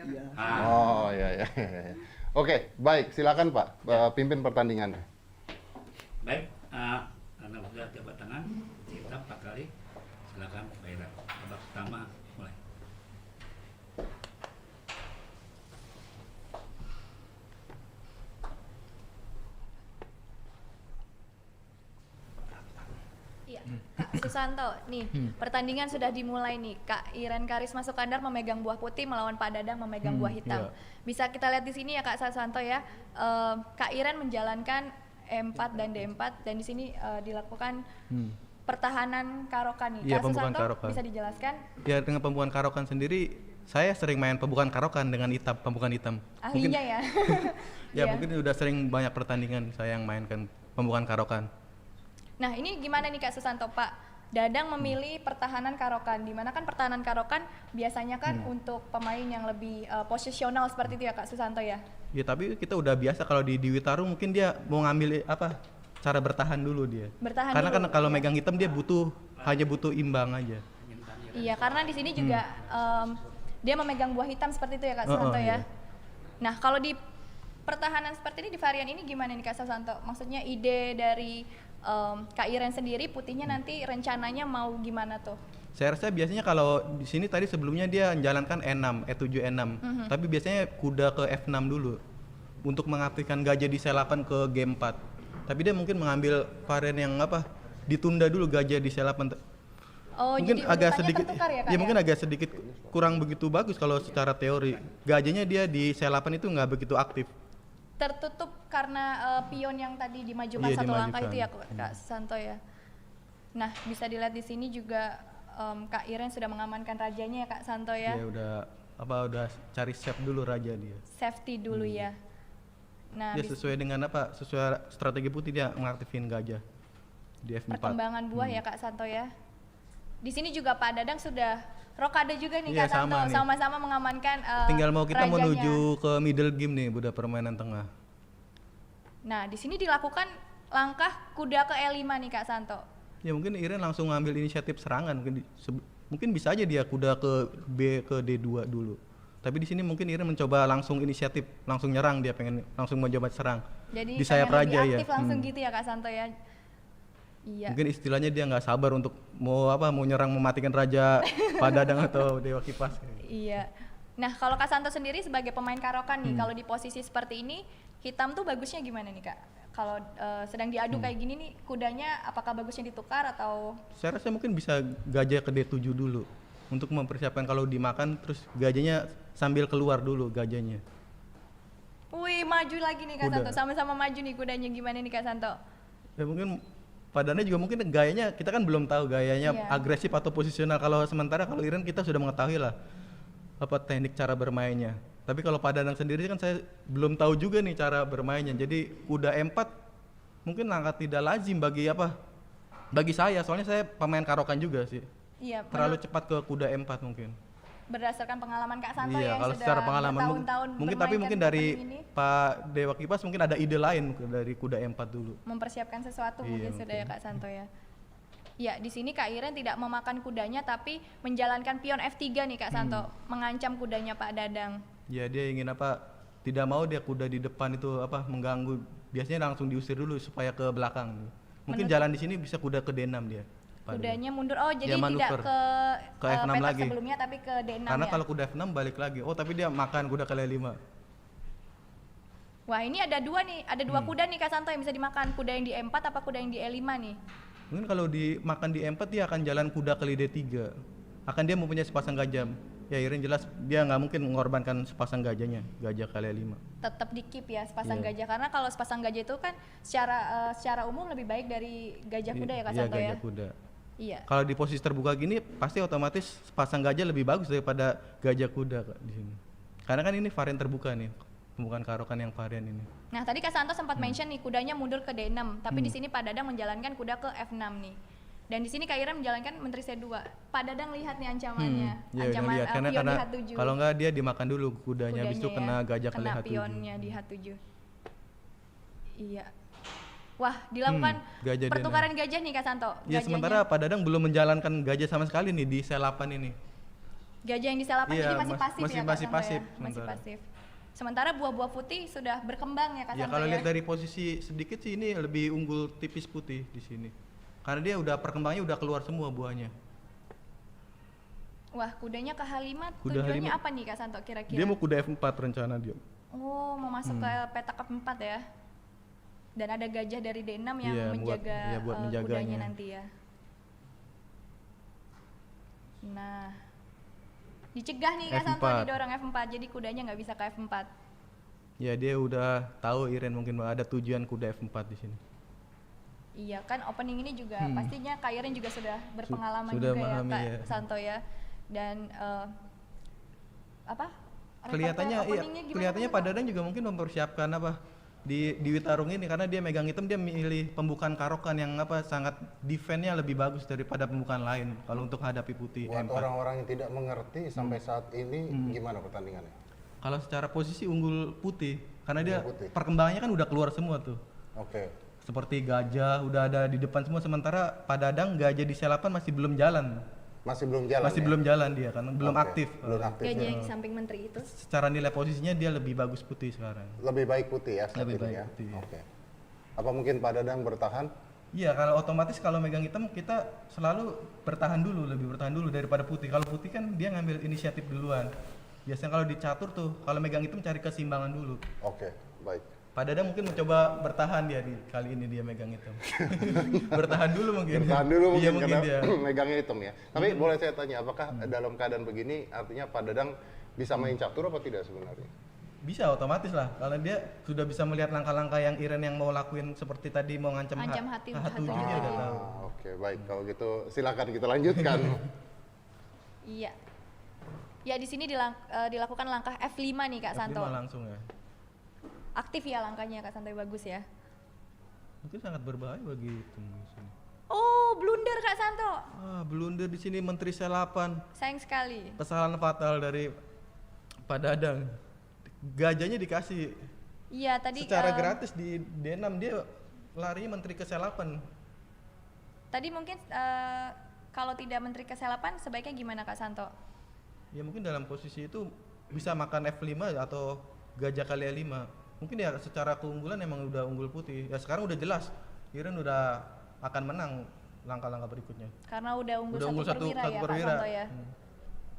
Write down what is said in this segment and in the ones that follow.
Iya. Oh iya. Oke, baik, silakan Pak, pimpin pertandingan. Baik, karena sudah jabat tangan, kita 4 kali. Silakan Pak Ira. Babak pertama mulai. Iya, Kak Susanto, nih pertandingan sudah dimulai nih. Kak Iren Karisma Sukandar memegang buah putih melawan Pak Dadang memegang buah hitam. Iya. Bisa kita lihat di sini ya Kak Susanto ya. Kak Iren menjalankan E4 dan D4 dan di sini dilakukan pertahanan karokan nih. Iya, Kak pembukaan Susanto karokan. bisa dijelaskan? Ya dengan pembukaan karokan sendiri, saya sering main pembukaan karokan dengan pembukaan hitam. Ahlinya ya. Ya Iya. mungkin udah sering banyak pertandingan saya yang mainkan pembukaan karokan. Nah ini gimana nih Kak Susanto, Pak Dadang memilih pertahanan karokan, dimana kan pertahanan karokan biasanya kan untuk pemain yang lebih posisional seperti itu ya Kak Susanto ya? Ya tapi kita udah biasa kalau di Witaru mungkin dia mau ngambil cara bertahan dulu dia. Bertahan Karena dulu, kan kalau iya. megang hitam dia hanya butuh imbang aja. Iya, karena di sini juga dia memegang buah hitam seperti itu ya Kak Oh, Susanto iya. ya. Nah kalau di pertahanan seperti ini di varian ini gimana nih Kak Susanto? Maksudnya ide dari Kak Iren sendiri putihnya nanti rencananya mau gimana tuh? Saya rasa biasanya kalau di sini tadi sebelumnya dia menjalankan E6, E7, E6. Tapi biasanya kuda ke F6 dulu untuk mengaktifkan gajah di C8 ke G4. Tapi dia mungkin mengambil varian yang ditunda dulu gajah di C8. Oh, Mungkin jadi agak urutannya sedikit tertukar ya Kak ya mungkin agak sedikit kurang begitu bagus kalau secara teori. Gajahnya dia di C8 itu nggak begitu aktif. tertutup karena pion yang tadi dimajukan Iya, satu langkah itu ya dimajukan. Kak Santo ya. Nah bisa dilihat di sini juga Kak Iren sudah mengamankan rajanya ya Kak Santo ya. Dia udah cari save dulu raja dia. Safety dulu ya. Nah Dia sesuai dengan sesuai strategi putih dia mengaktifin gajah di F4. perkembangan buah ya Kak Santo ya. Di sini juga Pak Dadang sudah rokade juga nih Iya, Kak Santo, sama nih. sama-sama mengamankan Tinggal kita rajanya. menuju ke middle game nih, udah permainan tengah. Nah di sini dilakukan langkah kuda ke E5 nih Kak Santo. Ya mungkin Iren langsung ngambil inisiatif serangan, mungkin bisa aja dia kuda ke B ke D2 dulu. Tapi di sini mungkin Iren mencoba langsung inisiatif, langsung nyerang, dia pengen langsung mencoba serang. Jadi Di sayap pengen lebih raja ya. aktif langsung gitu ya Kak Santo ya. Iya. Mungkin istilahnya dia nggak sabar untuk mau nyerang mematikan raja Pak Dadang atau Dewa Kipas. Iya. Nah, kalau Kak Santo sendiri sebagai pemain karokan nih, kalau di posisi seperti ini, hitam tuh bagusnya gimana nih Kak? Kalau sedang diadu kayak gini nih, kudanya apakah bagusnya ditukar atau? Saya rasa mungkin bisa gajah ke D7 dulu untuk mempersiapkan kalau dimakan, terus gajahnya sambil keluar dulu gajahnya. Wih, maju lagi nih Kak Kuda. Santo, sama-sama maju nih kudanya gimana nih Kak Santo? Ya mungkin Padanya juga mungkin gayanya kita kan belum tahu gayanya Iya. agresif atau posisional. Kalau Iren kita sudah mengetahui lah teknik cara bermainnya. Tapi kalau Padanang sendiri kan saya belum tahu juga nih cara bermainnya. Jadi kuda E4 mungkin langkah tidak lazim bagi saya, soalnya saya pemain karokan juga sih. Iya, Terlalu cepat ke kuda E4 mungkin. berdasarkan pengalaman Kak Santo Iya, yang kalau sudah secara pengalaman bertahun-tahun mungkin bermain tapi kan mungkin dari pertandingan ini, Pak Dewa Kipas mungkin ada ide lain dari kuda E4 dulu. mempersiapkan sesuatu Iya, mungkin sudah ya mungkin. Kak Santo ya. Ya, di sini Kak Iren tidak memakan kudanya tapi menjalankan pion F3 nih Kak Santo, mengancam kudanya Pak Dadang. Ya dia ingin tidak mau dia kuda di depan itu mengganggu. Biasanya langsung diusir dulu supaya ke belakang. Mungkin Menutup. jalan di sini bisa kuda ke D6 dia. Pak Dewa. Kudanya mundur. Oh, jadi Dia tidak manuver. ke Ke F6 petak lagi. sebelumnya tapi ke D6 Karena ya. kalau kuda F6 balik lagi. Oh, tapi dia makan kuda ke L5. Wah, ini ada dua nih, ada dua kuda nih Kak Santo yang bisa dimakan. Kuda yang di E4 apa kuda yang di E5 nih? Mungkin kalau dimakan di E4 dia akan jalan kuda ke D3. Akan dia mempunyai sepasang gajah. Ya Iren jelas dia nggak mungkin mengorbankan sepasang gajahnya, gajah ke L5. Tetap di keep ya sepasang Iya. gajah, karena kalau sepasang gajah itu kan secara umum lebih baik dari gajah kuda ya Kak Iya, Santo ya. gajah kuda. Iya. Kalau di posisi terbuka gini pasti otomatis sepasang gajah lebih bagus daripada gajah kuda Kak, di sini. Karena kan ini varian terbuka nih, bukan karokan yang varian ini. Nah, tadi Kak Santo sempat mention nih kudanya mundur ke D6, tapi di sini Pak Dadang menjalankan kuda ke F6 nih. Dan di sini Kak Iren menjalankan menteri C2. Pak Dadang lihat nih ancamannya. Ya, Ancaman udah lihat karena pion di H7. kalau nggak dia dimakan dulu kudanya, habis itu Kudanya kena ya, gajah ke kena H7. pionnya di H7. Iya. Wah, dilakukan gajah pertukaran gajah nih Kak Santo. Ya Gajahnya. sementara Pak Dadang belum menjalankan gajah sama sekali nih di C8 ini. Gajah yang di sel 8 Iya, jadi masih pasif masih- ya Kak masih Santo pasif ya? Masih sementara. pasif. Sementara buah-buah putih sudah berkembang ya Kak Ya Santo kalau ya? lihat dari posisi sedikit sih ini lebih unggul tipis putih di sini. Karena dia udah perkembangannya udah keluar semua buahnya. Wah, kudanya ke H5 Kuda tujuannya H5. apa nih Kak Santo kira-kira? Dia mau kuda F4 rencana dia. Oh, mau masuk ke petak F4 ya? Dan ada gajah dari D6 yang Iya, menjaga buat kudanya menjaganya. nanti ya. Nah, dicegah nih Kak Santo F4. didorong F4, jadi kudanya nggak bisa ke F4. Ya dia udah tahu Iren mungkin ada tujuan kuda F4 di sini. Iya kan opening ini juga pastinya Kak Iren juga sudah berpengalaman sudah juga memahami, ya Kak ya. Santo ya. Dan apa? Kelihatannya Repertoire iya, openingnya gimana, kelihatannya Kak Pak Santo? Dadang juga mungkin mempersiapkan apa di Witarung ini karena dia megang hitam dia milih pembukaan karokan yang apa sangat defense-nya lebih bagus daripada pembukaan lain kalau untuk hadapi putih Buat M4. orang-orang yang tidak mengerti sampai saat ini gimana pertandingannya? Kalau secara posisi unggul putih karena dia Unggul putih. perkembangannya kan udah keluar semua tuh. Oke. Seperti gajah udah ada di depan semua sementara Pak Dadang gajah di selapan masih belum jalan. Masih belum jalan Masih ya? belum jalan dia karena belum Oke, aktif. Belum aktif. Gajah ya. yang di samping menteri itu. Secara nilai posisinya dia lebih bagus putih sekarang. Lebih baik putih ya saat Lebih ini baik ya. putih, ya. Oke. Apa mungkin Pak Dadang bertahan? Iya, kalau otomatis kalau megang hitam kita selalu bertahan dulu, lebih bertahan dulu daripada putih. Kalau putih kan dia ngambil inisiatif duluan. Biasanya kalau di catur tuh, kalau megang hitam cari keseimbangan dulu. Oke, baik. Pak Dadang mungkin mencoba bertahan dia di kali ini dia megang hitam. bertahan dulu mungkin. Bertahan dulu Iya, mungkin karena dia. megangnya hitam ya. Tapi boleh saya tanya, apakah dalam keadaan begini artinya Pak Dadang bisa main catur apa tidak sebenarnya? Bisa otomatis lah, karena dia sudah bisa melihat langkah-langkah yang Iren yang mau lakuin seperti tadi mau ngancam Ancam hati- H7 hati- dia udah tahu. Oke, baik. Kalau gitu silakan kita lanjutkan. Iya. Ya di sini dilakukan langkah F5 nih Kak Santo. F5 langsung ya. Aktif ya langkahnya Kak Santo, bagus ya. Mungkin sangat berbahaya bagi hitam di sini. Oh, blunder Kak Santo. Blunder di sini Menteri Selapan. Sayang sekali. Kesalahan fatal dari Pak Dadang. Gajahnya dikasih Iya, tadi secara gratis di D6 dia larinya Menteri Keselapan. Tadi mungkin kalau tidak menteri keselapan sebaiknya gimana Kak Santo? Ya mungkin dalam posisi itu bisa makan F5 atau gajah kali A5. Mungkin ya secara keunggulan emang udah unggul putih. Ya sekarang udah jelas Iren udah akan menang langkah-langkah berikutnya. Karena udah unggul, Udah unggul satu perwira satu ya Kak perwira. Santo ya.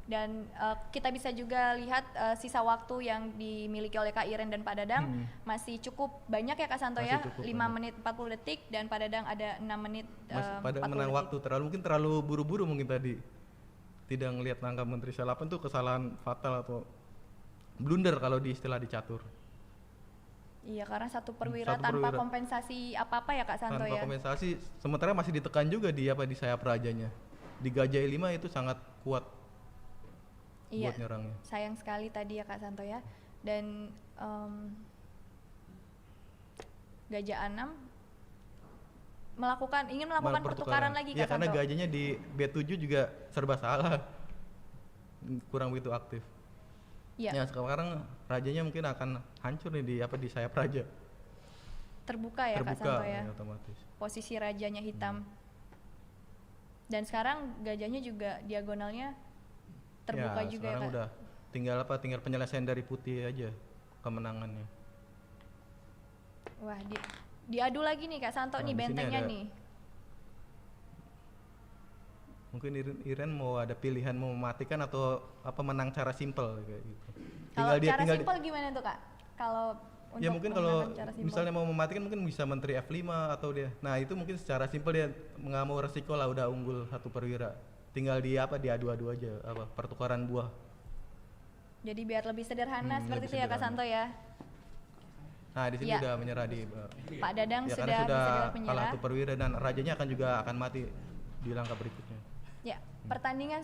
Dan kita bisa juga lihat sisa waktu yang dimiliki oleh Kak Iren dan Pak Dadang masih cukup banyak ya Kak Santo Masih ya. cukup 5 banyak. menit 40 detik dan Pak Dadang ada 6 menit Masih pada 40 menang detik. waktu mungkin terlalu buru-buru mungkin tadi. Tidak ngelihat langkah Menteri Selapan tuh kesalahan fatal atau blunder kalau di istilah di catur. Iya, karena satu perwira Satu tanpa perwira. kompensasi apa-apa ya Kak Santo Tanpa ya. kompensasi sementara masih ditekan juga di apa di sayap rajanya. Di gajah 5 itu sangat kuat Iya. buat nyerangnya. Sayang sekali tadi ya Kak Santo ya. Dan gajah 6 ingin melakukan pertukaran lagi Iya, Kak karena Santo. gajahnya di B7 juga serba salah. Kurang begitu aktif. Iya, Ya, sekarang rajanya mungkin akan hancur nih di sayap raja. terbuka ya Kak Terbuka Santo ya. otomatis. Posisi rajanya hitam. Dan sekarang gajahnya juga diagonalnya terbuka Ya, juga ya sekarang Kak. udah tinggal penyelesaian dari putih aja kemenangannya. Wah, diadu lagi nih Kak Santo Nah, nih di sini bentengnya ada- nih. Mungkin Iren mau ada pilihan mau mematikan atau apa menang cara simpel kayak gitu. Kalau cara tinggal simpel gimana tuh Kak? Kalau ya untuk mungkin kalau memenangkan cara simpel. misalnya mau mematikan mungkin bisa menteri F5 atau dia. Nah, itu mungkin secara simpel dia nggak mau resiko lah udah unggul satu perwira. Tinggal diadu-adu aja pertukaran buah. Jadi biar lebih sederhana seperti lebih itu ya Kak sederhana. Santo ya. Nah, di sini Iya. udah menyerah di Pak Dadang ya, sudah karena sudah bisa kalah menyerah. satu perwira dan rajanya akan juga akan mati di langkah berikutnya. Ya, pertandingan